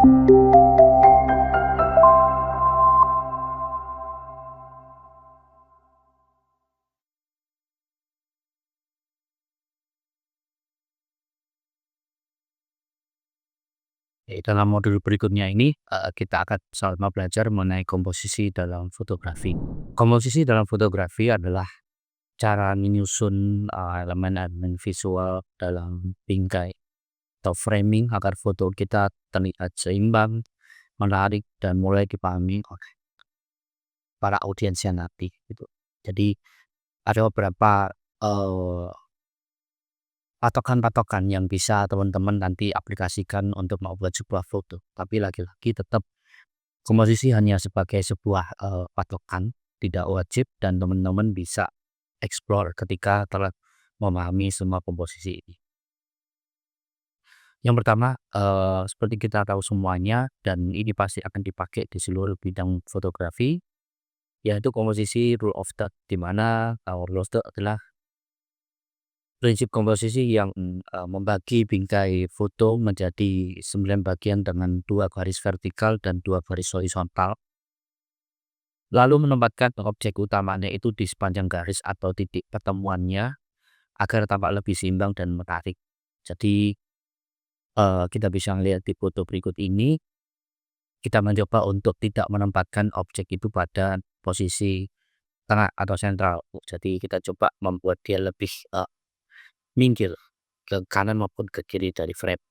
Dalam modul berikutnya ini, kita akan sama belajar mengenai komposisi dalam fotografi. Komposisi dalam fotografi adalah cara menyusun, elemen-elemen visual dalam bingkai atau framing agar foto kita terlihat seimbang, menarik, dan mulai dipahami oleh para audiensnya nanti, gitu. Jadi ada beberapa, eee, patokan-patokan yang bisa teman-teman nanti aplikasikan untuk membuat sebuah foto. Tapi lagi-lagi tetap komposisi hanya sebagai sebuah, patokan, tidak wajib dan teman-teman bisa explore ketika telah memahami semua komposisi ini. Yang pertama, seperti kita tahu semuanya dan ini pasti akan dipakai di seluruh bidang fotografi, yaitu komposisi rule of third, di mana, rule of third adalah prinsip komposisi yang, membagi bingkai foto menjadi 9 bagian dengan 2 garis vertikal dan 2 garis horizontal. Lalu menempatkan objek utamanya itu di sepanjang garis atau titik pertemuannya agar tampak lebih seimbang dan menarik. Jadi, kita bisa melihat di foto berikut ini, kita mencoba untuk tidak menempatkan objek itu pada posisi tengah atau sentral. Jadi kita coba membuat dia lebih, minggir ke kanan maupun ke kiri dari frame.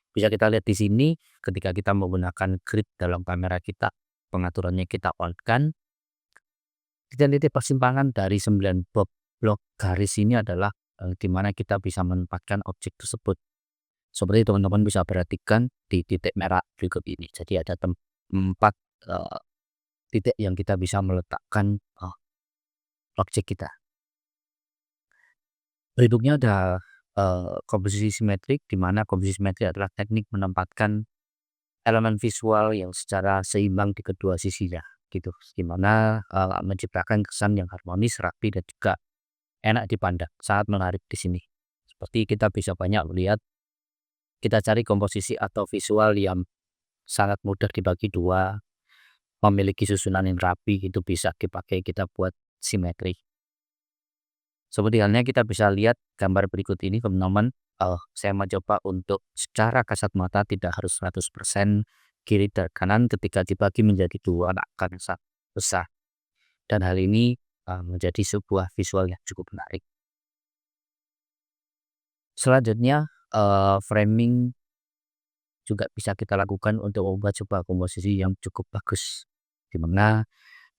Bisa kita lihat di sini ketika kita menggunakan grid dalam kamera kita, pengaturannya kita on-kan. Titik-titik persimpangan dari 9 blok garis ini adalah, di mana kita bisa menempatkan objek tersebut. Seperti teman-teman bisa perhatikan di titik merah berikut ini. Jadi ada 4, eee, titik yang kita bisa meletakkan, objek kita. Berikutnya ada, komposisi simetrik, di mana komposisi simetrik adalah teknik menempatkan elemen visual yang secara seimbang di kedua sisinya, gitu. Di mana, menciptakan kesan yang harmonis, rapi, dan juga enak dipandang, sangat menarik di sini. Seperti kita bisa banyak melihat, kita cari komposisi atau visual yang sangat mudah dibagi dua, memiliki susunan yang rapi, itu bisa dipakai kita buat simetri. Seperti halnya kita bisa lihat gambar berikut ini teman-teman, saya mencoba untuk secara kasat mata tidak harus 100% kiri dan kanan ketika dibagi menjadi dua akan sangat besar. Dan hal ini, menjadi sebuah visual yang cukup menarik. Selanjutnya, framing juga bisa kita lakukan untuk membuat sebuah komposisi yang cukup bagus, di mana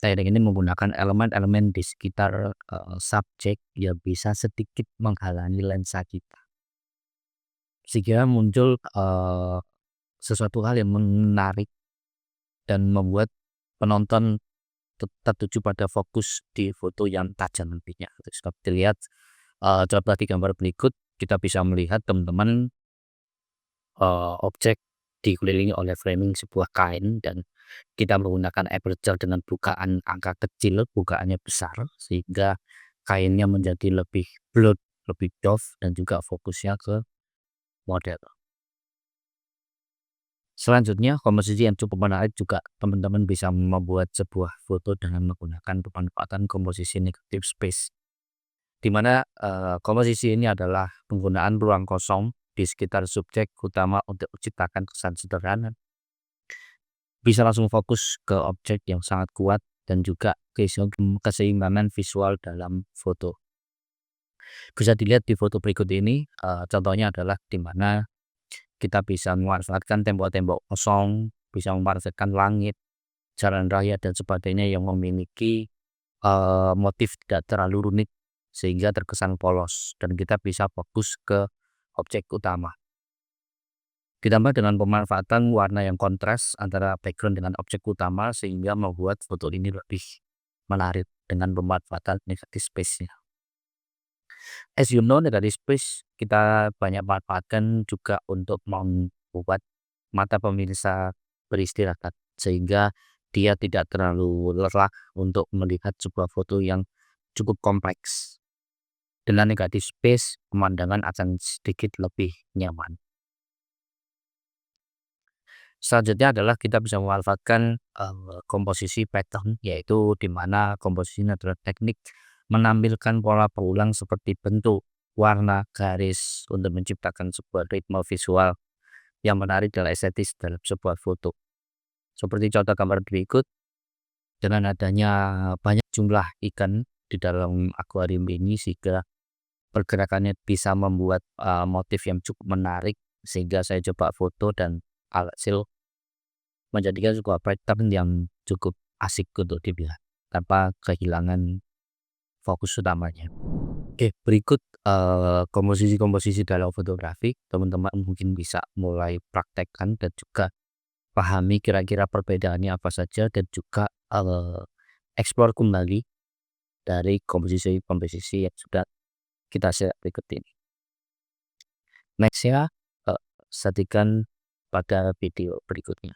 teknik ini menggunakan elemen-elemen di sekitar, subjek yang bisa sedikit menghalangi lensa kita. Sehingga muncul, sesuatu hal yang menarik dan membuat penonton tertuju pada fokus di foto yang tajam nantinya. Terus dapat dilihat, coba di gambar berikut kita bisa melihat teman-teman, objek dikelilingi oleh framing sebuah kain dan kita menggunakan aperture dengan bukaan angka kecil, bukaannya besar sehingga kainnya menjadi lebih blurred, lebih doff dan juga fokusnya ke model. Selanjutnya, komposisi yang cukup menarik juga teman-teman bisa membuat sebuah foto dengan menggunakan pemanfaatan komposisi negative space, di mana, komposisi ini adalah penggunaan ruang kosong di sekitar subjek utama untuk menciptakan kesan sederhana. Bisa langsung fokus ke objek yang sangat kuat dan juga keseimbangan visual dalam foto. Bisa dilihat di foto berikut ini, contohnya adalah di mana kita bisa memanfaatkan tembok-tembok kosong, bisa memanfaatkan langit, jalan raya dan sebagainya yang memiliki, motif tidak terlalu rumit sehingga terkesan polos dan kita bisa fokus ke objek utama. Ditambah dengan pemanfaatan warna yang kontras antara background dengan objek utama sehingga membuat foto ini lebih menarik dengan pemanfaatan negative space-nya. As you know, negative space kita banyak manfaatkan juga untuk membuat mata pemirsa beristirahat sehingga dia tidak terlalu lelah untuk melihat sebuah foto yang cukup kompleks. Dengan negative space, pemandangan akan sedikit lebih nyaman. Selanjutnya adalah kita bisa memanfaatkan, komposisi pattern, yaitu di mana komposisi ini adalah teknik menampilkan pola berulang seperti bentuk, warna, garis untuk menciptakan sebuah ritme visual yang menarik dan estetis dalam sebuah foto. Seperti contoh gambar berikut, dengan adanya banyak jumlah ikan di dalam akuarium ini sehingga pergerakannya bisa membuat, motif yang cukup menarik sehingga saya coba foto dan alhasil menjadikan sebuah pattern yang cukup asik untuk dilihat tanpa kehilangan fokus utamanya. Oke, berikut, komposisi-komposisi dalam fotografi, teman-teman mungkin bisa mulai praktekkan dan juga pahami kira-kira perbedaannya apa saja dan juga, explore kembali dari komposisi-komposisi yang sudah kita share berikut ini. Next-nya, saksikan pada video berikutnya.